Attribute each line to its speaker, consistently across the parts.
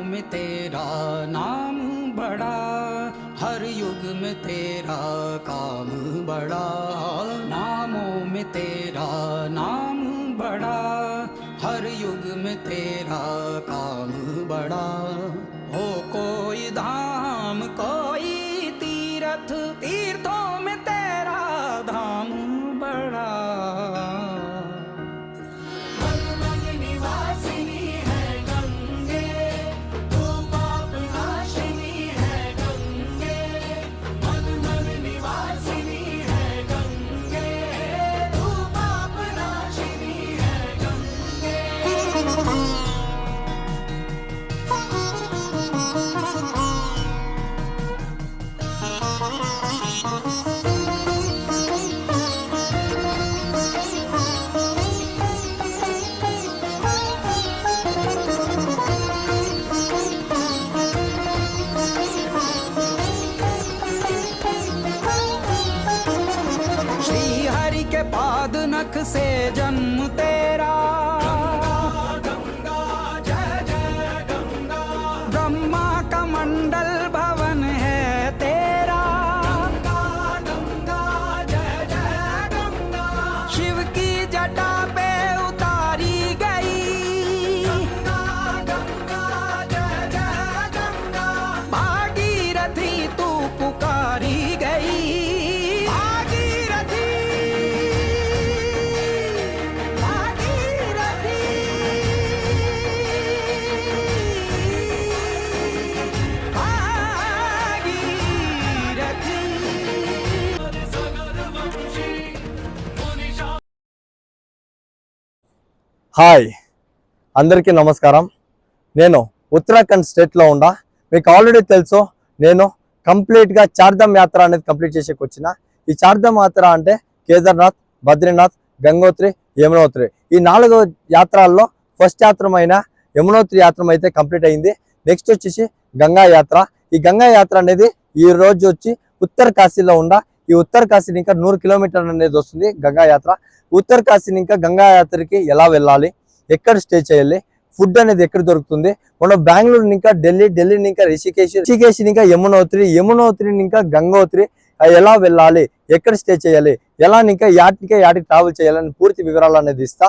Speaker 1: में तेरा नाम बड़ा, हर युग में तेरा काम बड़ा। नामों में तेरा नाम बड़ा, हर युग में तेरा काम बड़ा। हो कोई धाम कोई तीर्थ, तीर्थों में तेरा धाम बड़ा। श्री हरि के पाद नख से जन्म तेरा, गंगा जय जय गंगा। ब्रह्मा का मंडल भवन है तेरा, गंगा गंगा जय जय गंगा। शिव की जटा पे उतारी गई, गंगा गंगा जय जय गंगा। भागीरथी तू पुकारी गई,
Speaker 2: హాయ్ అందరికీ నమస్కారం. నేను ఉత్తరాఖండ్ స్టేట్లో ఉండా. మీకు ఆల్రెడీ తెలుసు, నేను కంప్లీట్గా చార్ధామ్ యాత్ర అనేది కంప్లీట్ చేసేకి వచ్చిన. ఈ చార్ధామ్ యాత్ర అంటే కేదార్నాథ్, బద్రీనాథ్, గంగోత్రి, యమునోత్రి. ఈ 4 యాత్రల్లో ఫస్ట్ యాత్రమైన యమునోత్రి యాత్ర అయితే కంప్లీట్ అయింది. నెక్స్ట్ వచ్చేసి గంగా యాత్ర. ఈ గంగా యాత్ర అనేది ఈ రోజు వచ్చి ఉత్తర కాశీలో ఉండా. ఈ ఉత్తర కాశీని ఇంకా 100 కిలోమీటర్లు అనేది వస్తుంది గంగా యాత్ర. ఉత్తర కాశీని ఇంకా గంగా యాత్రకి ఎలా వెళ్ళాలి, ఎక్కడ స్టే చేయాలి, ఫుడ్ అనేది ఎక్కడ దొరుకుతుంది, మనం బెంగళూరు ఇంకా ఢిల్లీ ఇంకా రిషికేశ్ ఇంకా యమునోత్రి ఇంకా గంగోత్రి ఎలా వెళ్ళాలి, ఎక్కడ స్టే చేయాలి, ఎలా ఇంకా యాటికి ట్రావెల్ చేయాలని పూర్తి వివరాలు అనేది ఇస్తా.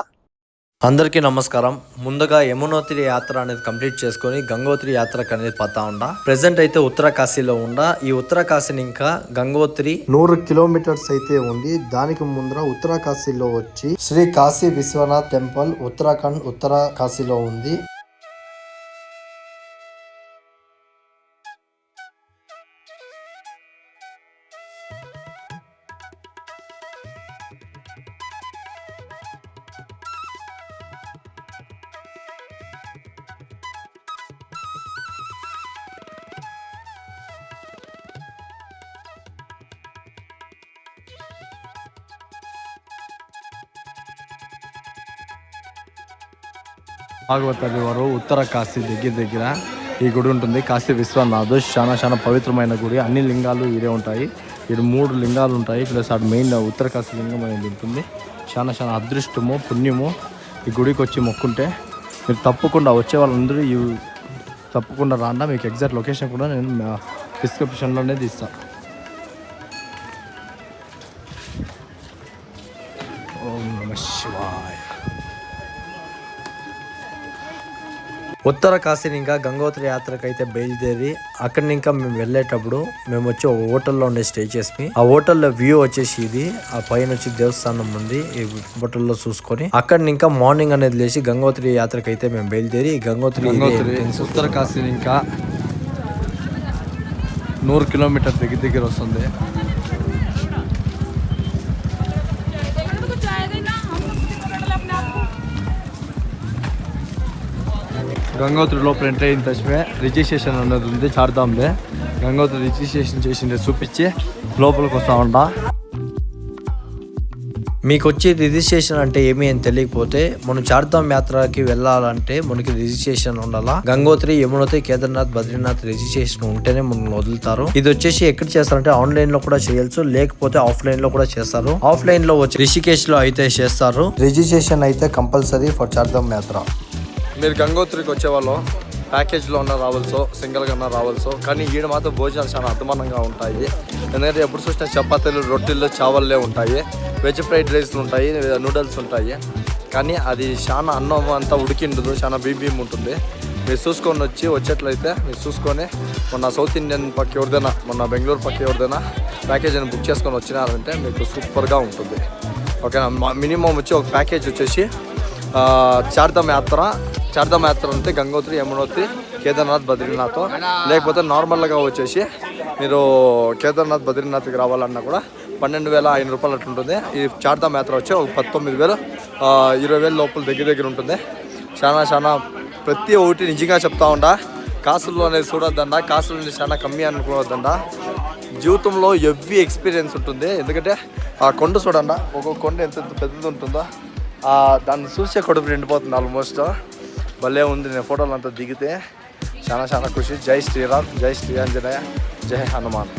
Speaker 2: అందరికీ నమస్కారం. ముందుగా యమునోత్రి యాత్ర అనేది కంప్లీట్ చేసుకొని గంగోత్రి యాత్రకు అనేది పతా ఉండా. ప్రెసెంట్ అయితే ఉత్తర కాశీలో ఉండా. ఈ ఉత్తర కాశీని ఇంకా గంగోత్రి 100 కిలోమీటర్స్ అయితే ఉంది. దానికి ముందర ఉత్తర కాశీలో వచ్చి శ్రీ కాశీ విశ్వనాథ్ టెంపుల్ ఉత్తరాఖండ్ ఉత్తర కాశీలో ఉంది. భాగవతాది వారు ఉత్తర కాశీ దగ్గర ఈ గుడి ఉంటుంది. కాశీ విశ్వనాథ్ చాలా పవిత్రమైన గుడి. అన్ని లింగాలు ఇదే ఉంటాయి. ఇక్కడ 3 లింగాలు ఉంటాయి. ప్లస్ అటు మెయిన్ ఉత్తర కాశీ లింగం అనేది ఉంటుంది. చాలా అదృష్టము, పుణ్యము ఈ గుడికి వచ్చి మొక్కుంటే. మీరు తప్పకుండా వచ్చే వాళ్ళందరూ తప్పకుండా రాండా. మీకు ఎగ్జాక్ట్ లొకేషన్ కూడా నేను డిస్క్రిప్షన్లోనే ఇస్తాను. ఓం నమః శివాయ. ఉత్తర కాశీని ఇంకా గంగోత్రి యాత్రకు అయితే బయలుదేరి అక్కడిని ఇంకా మేము వెళ్ళేటప్పుడు మేము వచ్చి ఒక హోటల్లో స్టే చేసి, ఆ హోటల్లో వ్యూ వచ్చేసి ఇది. ఆ పైన వచ్చి దేవస్థానం ఉంది. ఈ హోటల్లో చూసుకొని అక్కడిని ఇంకా మార్నింగ్ అనేది లేచి గంగోత్రి యాత్రకు అయితే మేము బయలుదేరి గంగోత్రి ఉత్తర కాశీని ఇంకా 100 కిలోమీటర్ దగ్గర వస్తుంది. గంగోత్రి లోపల ఎంటర్ అయిన తక్షణమే రిజిస్ట్రేషన్ అనేది ఉంది చార్ధామ్లే. గంగోత్రి రిజిస్ట్రేషన్ చేసిండే చూపించి లోపలికి వస్తా ఉంటా. మీకు వచ్చి రిజిస్ట్రేషన్ అంటే ఏమి అని తెలియకపోతే, మనం చార్ధామ్ యాత్రకి వెళ్ళాలంటే మనకి రిజిస్ట్రేషన్ ఉండాలా. గంగోత్రి, యమునోత్రి, కేదార్నాథ్, బద్రీనాథ్ రిజిస్ట్రేషన్ ఉంటేనే మనం వదులుతారు. ఇది వచ్చేసి ఎక్కడ చేస్తారంటే ఆన్లైన్ లో కూడా చేయొచ్చు, లేకపోతే ఆఫ్లైన్ లో కూడా చేస్తారు. ఆఫ్లైన్ లో వచ్చి రిషికేశ్ లో అయితే చేస్తారు. రిజిస్ట్రేషన్ అయితే కంపల్సరీ ఫర్ చార్ధామ్ యాత్ర. మీరు గంగోత్రికి వచ్చేవాళ్ళు ప్యాకేజ్లో ఉన్న రావాల్సో సింగిల్గా ఉన్న రావాల్సో, కానీ ఈడ మాత్రం భోజనాలు చాలా అద్భుతంగా ఉంటాయి. ఎందుకంటే ఎప్పుడు చూసినా చపాతీలు, రొట్టెలు, చావల్లే ఉంటాయి, వెజ్ ఫ్రైడ్ రైస్లు ఉంటాయి, నూడిల్స్ ఉంటాయి. కానీ అది చాలా అన్నం అంతా ఉడికిండదు, చాలా భీమ్ ఉంటుంది. మీరు చూసుకొని వచ్చేట్లయితే మీరు చూసుకొని మొన్న సౌత్ ఇండియన్ పక్క ఎవరిదైనా, మొన్న బెంగళూరు పక్క ఎవరిదైనా ప్యాకేజ్ అని బుక్ చేసుకొని వచ్చినారంటే మీకు సూపర్గా ఉంటుంది. ఓకేనా. మినిమం వచ్చి ఒక ప్యాకేజ్ వచ్చేసి చార్ధామ్ యాత్ర అంటే గంగోత్రి, యమునోత్రి, కేదార్నాథ్, బద్రీనాథ్. లేకపోతే నార్మల్గా వచ్చేసి మీరు కేదార్నాథ్, బద్రీనాథ్కి రావాలన్నా కూడా 12,500 రూపాయలు అట్లుంటుంది. ఈ చార్ధామ్ యాత్ర వచ్చి ఒక 19,000, 20,000 లోపల దగ్గర ఉంటుంది. చాలా ప్రతి ఒక్కటి నిజంగా చెప్తా ఉండా, కాసులు అనేది చూడొద్దండా, కాసులు అనేది చాలా కమ్మి అనుకోవద్దండా. జీవితంలో ఎవ్రీ ఎక్స్పీరియన్స్ ఉంటుంది. ఎందుకంటే ఆ కొండ చూడండా, ఒక్కొక్క కొండ ఎంత పెద్దది ఉంటుందో దాన్ని చూసే కడుపు నిండిపోతుంది ఆల్మోస్ట్. భలే ఉంది. నేను ఫోటోలు అంతా దిగితే చాలా ఖుషి. జై శ్రీరామ్, జై శ్రీ ఆంజనేయ, జై హనుమాన్.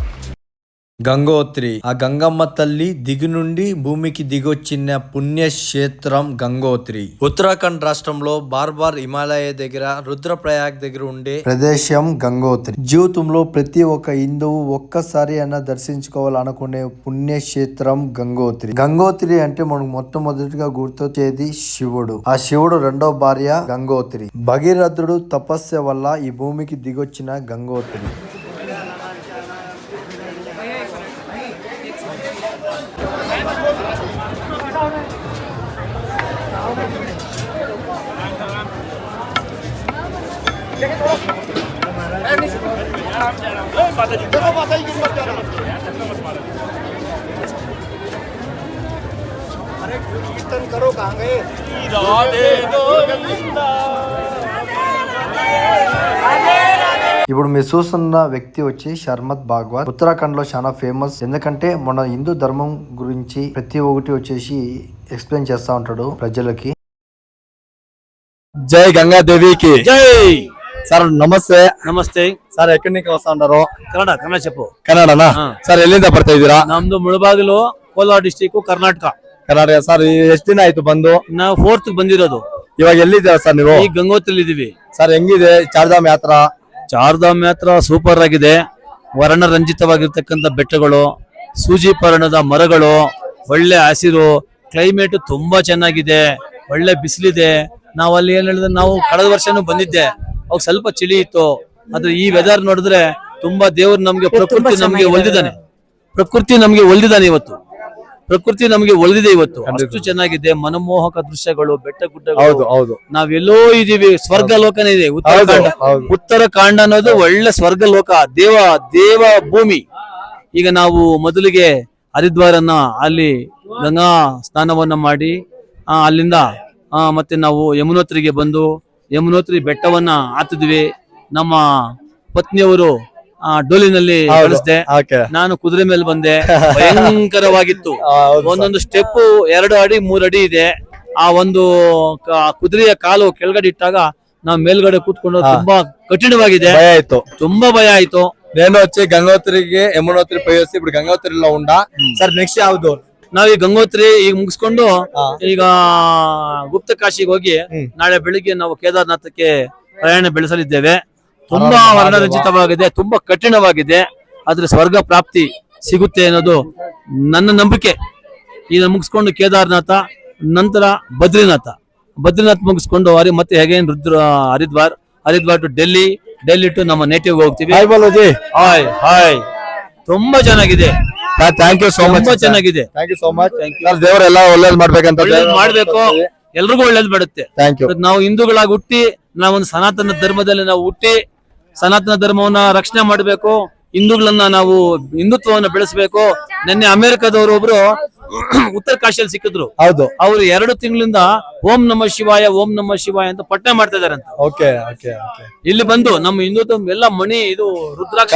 Speaker 2: గంగోత్రి, ఆ గంగమ్మ తల్లి దిగు నుండి భూమికి దిగొచ్చిన పుణ్యక్షేత్రం గంగోత్రి. ఉత్తరాఖండ్ రాష్ట్రంలో బార్బార్ హిమాలయ దగ్గర రుద్రప్రయాగ్ దగ్గర ఉండే ప్రదేశం గంగోత్రి. జీవితంలో ప్రతి ఒక్క హిందువు ఒక్కసారి అయినా దర్శించుకోవాలనుకునే పుణ్యక్షేత్రం గంగోత్రి. గంగోత్రి అంటే మనకు మొట్టమొదటిగా గుర్తొచ్చేది శివుడు. ఆ శివుడు రెండో భార్య గంగోత్రి. భగీరథుడు తపస్సు వల్ల ఈ భూమికి దిగొచ్చిన గంగోత్రి. ఇప్పుడు మీరు చూస్తున్న వ్యక్తి వచ్చి శర్మత్ భాగవత్. ఉత్తరాఖండ్ లో చాలా ఫేమస్. ఎందుకంటే మన హిందూ ధర్మం గురించి ప్రతి ఒక్కటి వచ్చేసి ఎక్స్ప్లెయిన్ చేస్తా ఉంటాడు ప్రజలకి. జై గంగాదేవికి
Speaker 3: జై.
Speaker 2: సార్ నమస్తే.
Speaker 3: ನಮಸ್ತೆ
Speaker 2: సార్ ఎక్కడి నుంచి వస్తా ఉంటారు?
Speaker 3: ಕನ್ನಡ చెప్పు.
Speaker 2: ಕನ್ನಡನಾ? ಸರ್ ಎಲ್ಲಿಂದ ಬರ್ತಾ ಇದ್ದೀರಾ?
Speaker 3: ನಮ್ದು ಮುಳಬಾಗಿಲು, ಕೋಲಾರ ಡಿಸ್ಟಿಕ್, ಕರ್ನಾಟಕ.
Speaker 2: ಸರ್ ಎಷ್ಟು ದಿನ ಆಯ್ತು ಬಂದು?
Speaker 3: ನಾವು 4th ಬಂದಿರೋದು.
Speaker 2: ಇವಾಗ ಎಲ್ಲಿದ್ದೀರಾ ಸರ್ ನೀವು?
Speaker 3: ಈ ಗಂಗೋತ್ರಿಲಿ ಇದೀವಿ.
Speaker 2: ಸರ್ ಹೆಂಗಿದೆ ಚಾರ್ಧಾಮ್ ಯಾತ್ರಾ?
Speaker 3: ಚಾರ್ಧಾಮ್ ಯಾತ್ರಾ ಸೂಪರ್ ಆಗಿದೆ. ವರ್ಣರಂಜಿತವಾಗಿರ್ತಕ್ಕಂಥ ಬೆಟ್ಟಗಳು, ಸೂಜಿ ಪರ್ಣದ ಮರಗಳು, ಒಳ್ಳೆ ಹಸಿರು, ಕ್ಲೈಮೇಟ್ ತುಂಬಾ ಚೆನ್ನಾಗಿದೆ, ಒಳ್ಳೆ ಬಿಸಿಲಿದೆ. ನಾವು ಅಲ್ಲಿ ಏನ್ ಹೇಳಿದ್ರೆ, ನಾವು ಕಳೆದ ವರ್ಷನೂ ಬಂದಿದ್ದೆ, ಅವಾಗ ಸ್ವಲ್ಪ ಚಳಿ ಇತ್ತು. ಆದ್ರೆ ಈ ವೆದರ್ ನೋಡಿದ್ರೆ ತುಂಬಾ ದೇವ್ರು ನಮ್ಗೆ ಪ್ರಕೃತಿ ನಮ್ಗೆ ಒಲ್ದಿದ್ದಾನೆ. ಇವತ್ತು ಅಷ್ಟು ಚೆನ್ನಾಗಿದೆ. ಮನಮೋಹಕ ದೃಶ್ಯಗಳು, ಬೆಟ್ಟ ಗುಡ್ಡಗಳು. ನಾವೆಲ್ಲೋ ಇದೀವಿ, ಸ್ವರ್ಗ ಲೋಕನೇ ಇದೆ ಉತ್ತರಾಖಂಡ ಅನ್ನೋದು ಒಳ್ಳೆ ಸ್ವರ್ಗ ಲೋಕ, ದೇವ ಭೂಮಿ. ಈಗ ನಾವು ಮೊದಲಿಗೆ ಹರಿದ್ವಾರನ್ನ ಅಲ್ಲಿ ಗಂಗಾ ಸ್ನಾನವನ್ನ ಮಾಡಿ ಅಲ್ಲಿಂದ ಮತ್ತೆ ನಾವು ಯಮುನೋತ್ರಿಗೆ ಬಂದು ಯಮುನೋತ್ರಿ ಬೆಟ್ಟವನ್ನ ಹತ್ತಿದ್ವಿ. ನಮ್ಮ ಪತ್ನಿಯವರು ಡೋಲಿನಲ್ಲಿ ಕಳಿಸ್ದೆ, ನಾನು ಕುದುರೆ ಮೇಲೆ ಬಂದೆ. ಭಯಂಕರವಾಗಿತ್ತು. ಒಂದೊಂದು ಸ್ಟೆಪ್ 2 ಅಡಿ 3 ಅಡಿ ಇದೆ. ಆ ಒಂದು ಕುದುರೆಯ ಕಾಲು ಕೆಳಗಡೆ ಇಟ್ಟಾಗ ನಾವು ಮೇಲ್ಗಡೆ ಕೂತ್ಕೊಂಡು ತುಂಬಾ ಕಠಿಣವಾಗಿದೆ. ತುಂಬಾ ಭಯ ಆಯ್ತು.
Speaker 2: నేను వచ్చి గంగోత్రికి, యమునోత్రి పోయేసి ఇప్పుడు గంగోత్రిలో ఉండా. సార్ నెక్స్ట్ ಯಾವುದು?
Speaker 3: ನಾವ್ ಈ ಗಂಗೋತ್ರಿ ಈಗ ಮುಗಿಸ್ಕೊಂಡು ಈಗ ಗುಪ್ತ ಕಾಶಿಗೆ ಹೋಗಿ ನಾಳೆ ಬೆಳಿಗ್ಗೆ ನಾವು ಕೇದಾರ್ನಾಥಕ್ಕೆ ಪ್ರಯಾಣ ಬೆಳೆಸಲಿದ್ದೇವೆ. ತುಂಬಾ ವರ್ಣರಂಜಿತವಾಗಿದೆ, ತುಂಬಾ ಕಠಿಣವಾಗಿದೆ. ಆದ್ರೆ ಸ್ವರ್ಗ ಪ್ರಾಪ್ತಿ ಸಿಗುತ್ತೆ ಅನ್ನೋದು ನನ್ನ ನಂಬಿಕೆ. ಈಗ ಮುಗಿಸ್ಕೊಂಡು ಕೇದಾರ್ನಾಥ, ನಂತರ ಬದ್ರಿನಾಥ್ ಮುಗಿಸ್ಕೊಂಡು ಮತ್ತೆ ಹೇಗೆ ಹರಿದ್ವಾರ್ ಟು ಡೆಲ್ಲಿ ಟು ನಮ್ಮ ನೇಟಿವ್ ಹೋಗ್ತೀವಿ. ಹಾಯ್ ತುಂಬಾ ಚೆನ್ನಾಗಿದೆ.
Speaker 2: Thank you so much.
Speaker 3: ತುಂಬಾ ಚೆನ್ನಾಗಿದೆ.
Speaker 2: ದೇವರೆಲ್ಲ ಒಳ್ಳೇದ್ ಮಾಡ್ಬೇಕಂತ
Speaker 3: ಮಾಡ್ಬೇಕು, ಎಲ್ರಿಗೂ ಒಳ್ಳೇದ್ ಮಾಡುತ್ತೆ. ನಾವು ಹಿಂದೂಗಳಾಗಿ ಹುಟ್ಟಿ, ನಾವೊಂದು ಸನಾತನ ಧರ್ಮದಲ್ಲಿ ನಾವು ಹುಟ್ಟಿ ಸನಾತನ ಧರ್ಮವನ್ನ ರಕ್ಷಣೆ ಮಾಡಬೇಕು, ಹಿಂದೂಗಳನ್ನ ನಾವು ಹಿಂದುತ್ವವನ್ನ ಬೆಳೆಸಬೇಕು. ನಿನ್ನೆ ಅಮೆರಿಕದವರು ಒಬ್ರು ಉತ್ತರ ಕಾಶಿಯಲ್ಲಿ ಸಿಕ್ಕಿದ್ರು.
Speaker 2: ಹೌದು,
Speaker 3: ಅವರು 2 ತಿಂಗಳಿಂದ ಓಂ ನಮ ಶಿವಾಯ ಅಂತ ಪಠನೆ ಮಾಡ್ತಾ ಇದಾರೆ ಅಂತ. ಇಲ್ಲಿ ಬಂದು ನಮ್ಮ ಹಿಂದುತ್ವ ಎಲ್ಲ ಮಣಿ ಇದು ರುದ್ರಾಕ್ಷ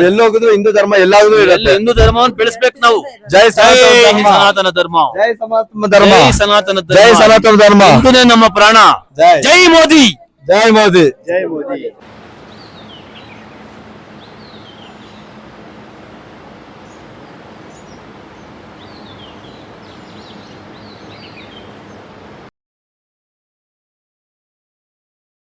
Speaker 2: ಎಲ್ಲಿ ಹೋಗಿದ್ರು ಹಿಂದೂ ಧರ್ಮ ಎಲ್ಲಾದ್ರೂ
Speaker 3: ಹಿಂದೂ ಧರ್ಮವನ್ನು ಬೆಳೆಸಬೇಕು ನಾವು.
Speaker 2: ಜೈ
Speaker 3: ಸನಾತನ ಧರ್ಮ,
Speaker 2: ಸನಾತನ ಧರ್ಮ,
Speaker 3: ಹಿಂದೂನೇ ನಮ್ಮ ಪ್ರಾಣ. ಜೈ ಮೋದಿ.